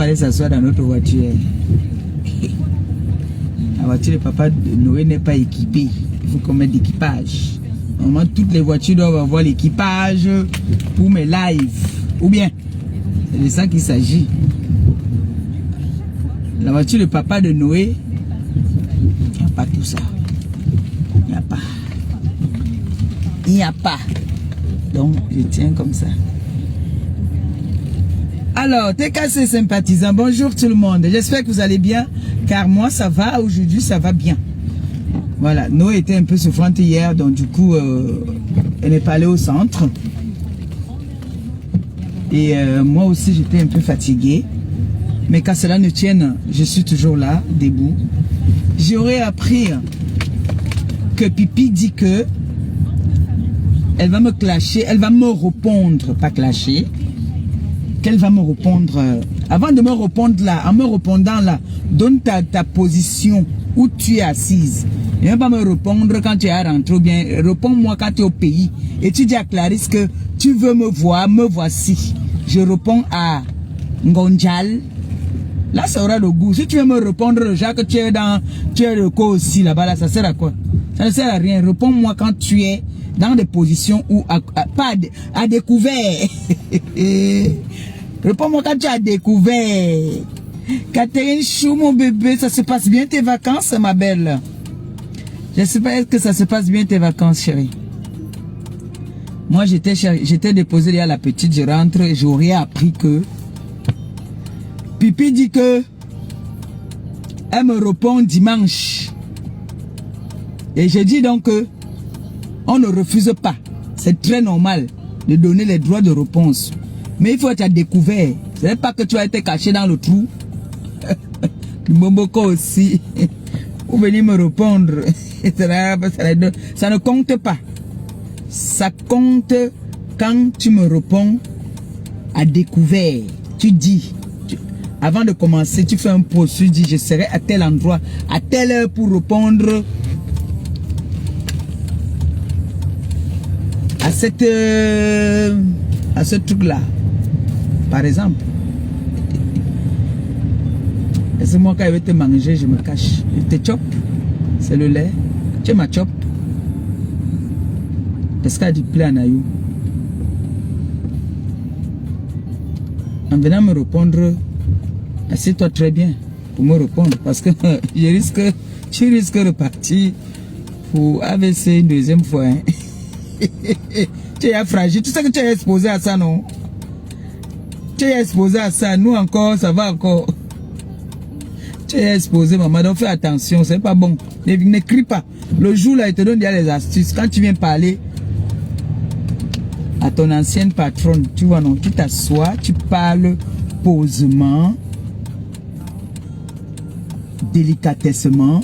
va aller s'asseoir dans notre voiture. La voiture de papa de Noé n'est pas équipée. Il faut qu'on mette d'équipage. Normalement, toutes les voitures doivent avoir l'équipage pour mes lives. Ou bien, c'est de ça qu'il s'agit. La voiture de papa de Noé, il n'y a pas tout ça. Il n'y a pas. Il n'y a pas. Donc, je tiens comme ça. Alors, TKC sympathisants, bonjour tout le monde. J'espère que vous allez bien, car moi ça va, aujourd'hui ça va bien. Voilà, Noé était un peu souffrante hier, donc du coup, elle n'est pas allée au centre. Et moi aussi j'étais un peu fatiguée. Mais qu'à cela ne tienne, je suis toujours là, debout. J'aurais appris que Pipi dit que elle va me clasher, elle va me répondre, pas clasher. Qu'elle va me répondre, avant de me répondre là, en me répondant là, donne ta position où tu es assise. Ne viens pas me répondre quand tu es à rentrer, ou bien réponds-moi quand tu es au pays. Et tu dis à Clarisse que tu veux me voir, me voici. Je réponds à Ngonjal. Là, ça aura le goût. Si tu veux me répondre, Jacques, tu es le co aussi là-bas, là, ça sert à quoi? Ça ne sert à rien. Réponds-moi quand tu es dans des positions où, pas à découvert. Réponds-moi quand tu as découvert. Catherine Chou, mon bébé, ça se passe bien tes vacances, ma belle? J'espère que ça se passe bien tes vacances, chérie. Moi, j'étais déposé à la petite, je rentre et j'aurais appris que Pipi dit que elle me répond dimanche. Et j'ai dit donc que on ne refuse pas. C'est très normal de donner les droits de réponse. Mais il faut être à découvert. Ce n'est pas que tu as été caché dans le trou. Mboboko aussi. Ou venir me répondre. Ça ne compte pas. Ça compte quand tu me réponds à découvert. Tu dis, avant de commencer, tu fais un post, tu dis je serai à tel endroit, à telle heure pour répondre à ce truc-là. Par exemple. Et c'est moi quand je vais te manger, je me cache. Je te chope. C'est le lait. Tu m'as chope. Parce qu'il y a du plan à you. En venant me répondre, assieds-toi très bien pour me répondre. Parce que tu risques de partir pour AVC une deuxième fois. Hein. Tu es fragile. Tu sais que tu es exposé à ça, non? Tu es exposé à ça. Nous encore, ça va encore. Tu es exposé, maman. Donc fais attention. C'est pas bon. Ne crie pas. Le jour là, il te donne déjà les astuces. Quand tu viens parler à ton ancienne patronne, tu vois, non? Tu t'assois, tu parles posément, délicatessement.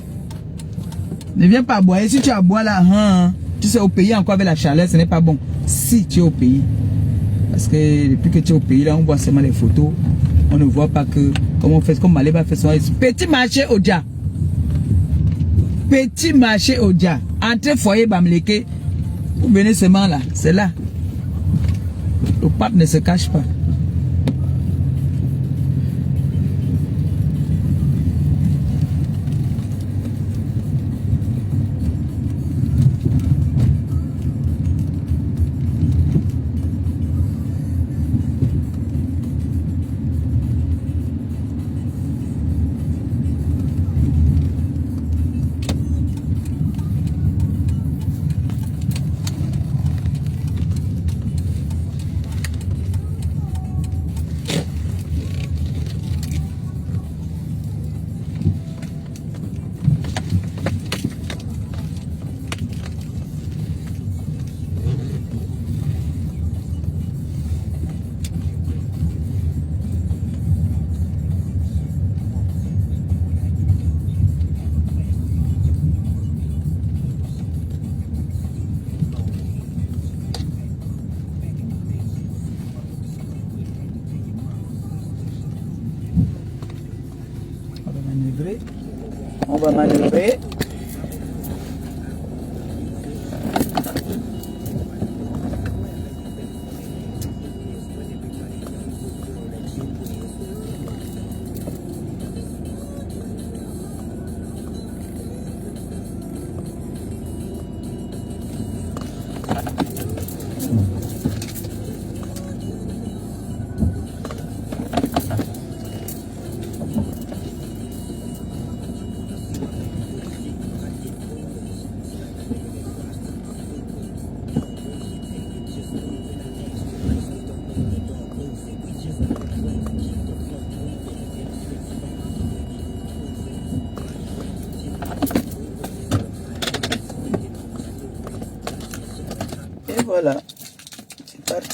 Ne viens pas boire. Si tu as boire là, hein, tu sais, au pays encore avec la chaleur, ce n'est pas bon. Si tu es au pays. Parce que depuis que tu es au pays, là, on voit seulement les photos. On ne voit pas que, comment on fait, comme Maléba fait son petit marché au dia. Petit marché au dia. Entre foyer Bamleke, vous venez seulement là. C'est là. Le pape ne se cache pas. On va manœuvrer.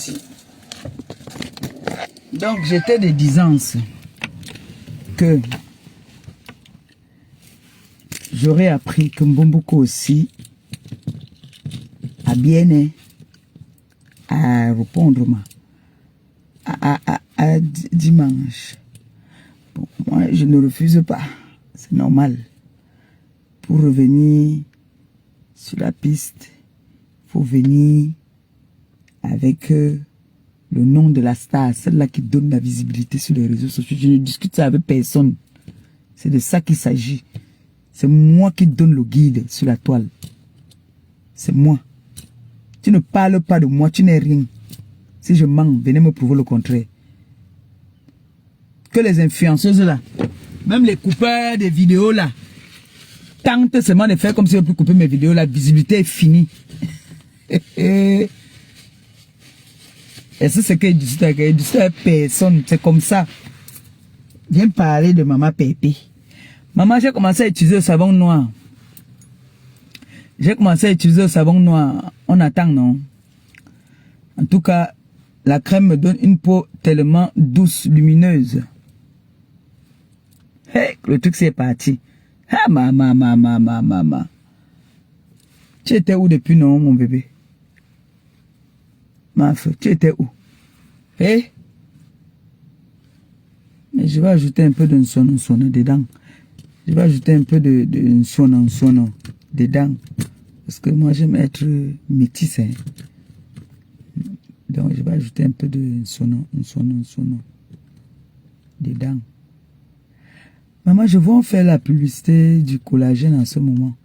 aussi. Donc, j'étais de disance que j'aurais appris que Mbomboko aussi a bien à répondre à dimanche. Bon, moi, je ne refuse pas. C'est normal. Pour revenir sur la piste, il faut venir avec le nom de la star, celle-là qui donne la visibilité sur les réseaux sociaux. Je ne discute ça avec personne. C'est de ça qu'il s'agit. C'est moi qui donne le guide sur la toile. C'est moi. Tu ne parles pas de moi, tu n'es rien. Si je mens, venez me prouver le contraire. Que les influenceuses là, même les coupeurs des vidéos là, tentent seulement de faire comme si on peut couper mes vidéos, la visibilité est finie. Et ça c'est que je dis à personne, c'est comme ça. Viens parler de maman Pépé. Maman, j'ai commencé à utiliser le savon noir. J'ai commencé à utiliser le savon noir. On attend, non? En tout cas, la crème me donne une peau tellement douce, lumineuse. Hey, le truc c'est parti. Ah, maman. Tu étais où depuis, non, mon bébé? Ma fille, tu étais où? Hey? Mais je vais ajouter un peu de sonne dedans. Je vais ajouter un peu de sonne dedans. Parce que moi, j'aime être métisse. Hein. Donc, je vais ajouter un peu de sonne dedans. Maman, je vais faire la publicité du collagène en ce moment.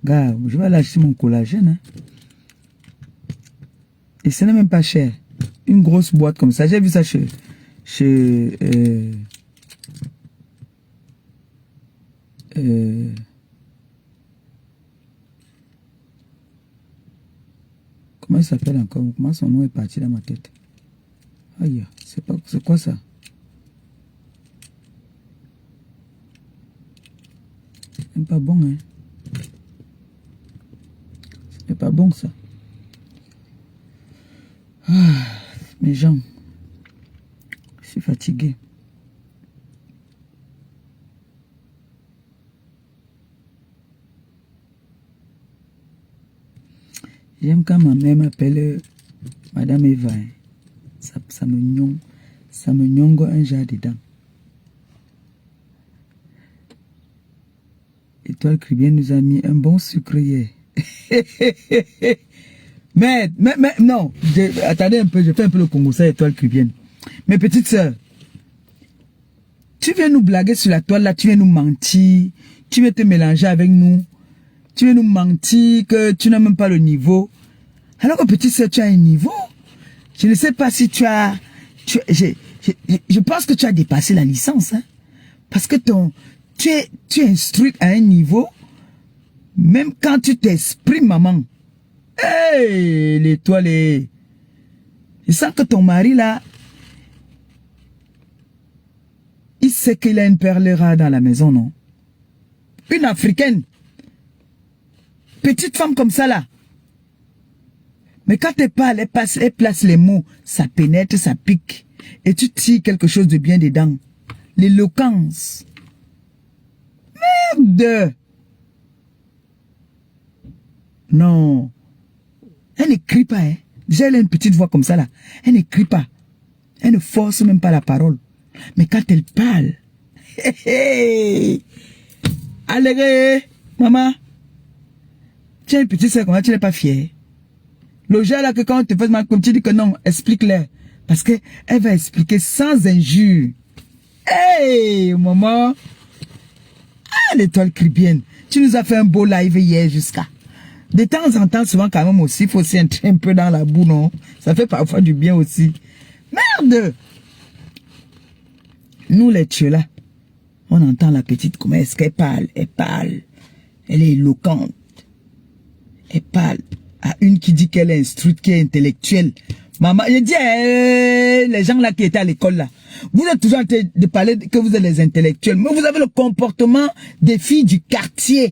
Gars, je vais aller acheter mon collagène. Hein. Et ce n'est même pas cher. Une grosse boîte comme ça. J'ai vu ça chez comment il s'appelle encore? Comment son nom est parti dans ma tête? Aïe, c'est quoi ça? C'est pas bon, hein? C'est pas bon, ça. Ah, mes jambes. Je suis fatigué. J'aime quand ma mère m'appelle Madame Eva. Ça me nyongo un jar dedans. Étoile Caribbean nous a mis un bon sucre hier. mais non, attendez un peu, je fais un peu le Congo, ça, Étoile Caribbean. Mes petites sœurs, tu viens nous blaguer sur la toile là, tu viens nous mentir, tu viens te mélanger avec nous, tu viens nous mentir que tu n'as même pas le niveau. Alors que petite sœur, tu as un niveau. Je ne sais pas si je pense que tu as dépassé la licence, hein, parce que tu es instruite à un niveau, même quand tu t'exprimes, maman. Hey, l'étoile est... Je sens que ton mari, là, il sait qu'il a une perle rare dans la maison, non? Une Africaine. Petite femme comme ça, là. Mais quand elle parle, elle place les mots, ça pénètre, ça pique. Et tu tires quelque chose de bien dedans. L'éloquence. Merde! Non. Elle n'écrit pas, hein. Déjà, elle a une petite voix comme ça, là. Elle n'écrit pas. Elle ne force même pas la parole. Mais quand elle parle... Allez, maman. Tu as une petite sœur, comment tu n'es pas fière? Le genre là que quand on te fait mal, comme tu dis que non, explique-le. Parce que elle va expliquer sans injure. Hey, maman. Ah, l'Étoile Caribbean. Tu nous as fait un beau live hier jusqu'à. De temps en temps, souvent quand même aussi, il faut aussi entrer un peu dans la boue, non? Ça fait parfois du bien aussi. Merde! Nous, les tueux là, on entend la petite, comment est-ce qu'elle parle? Elle parle. Elle est éloquente. Elle parle à une qui dit qu'elle est instruite, qui est intellectuelle. Maman, je dis, les gens là qui étaient à l'école là, vous êtes toujours en train de parler que vous êtes les intellectuels, mais vous avez le comportement des filles du quartier.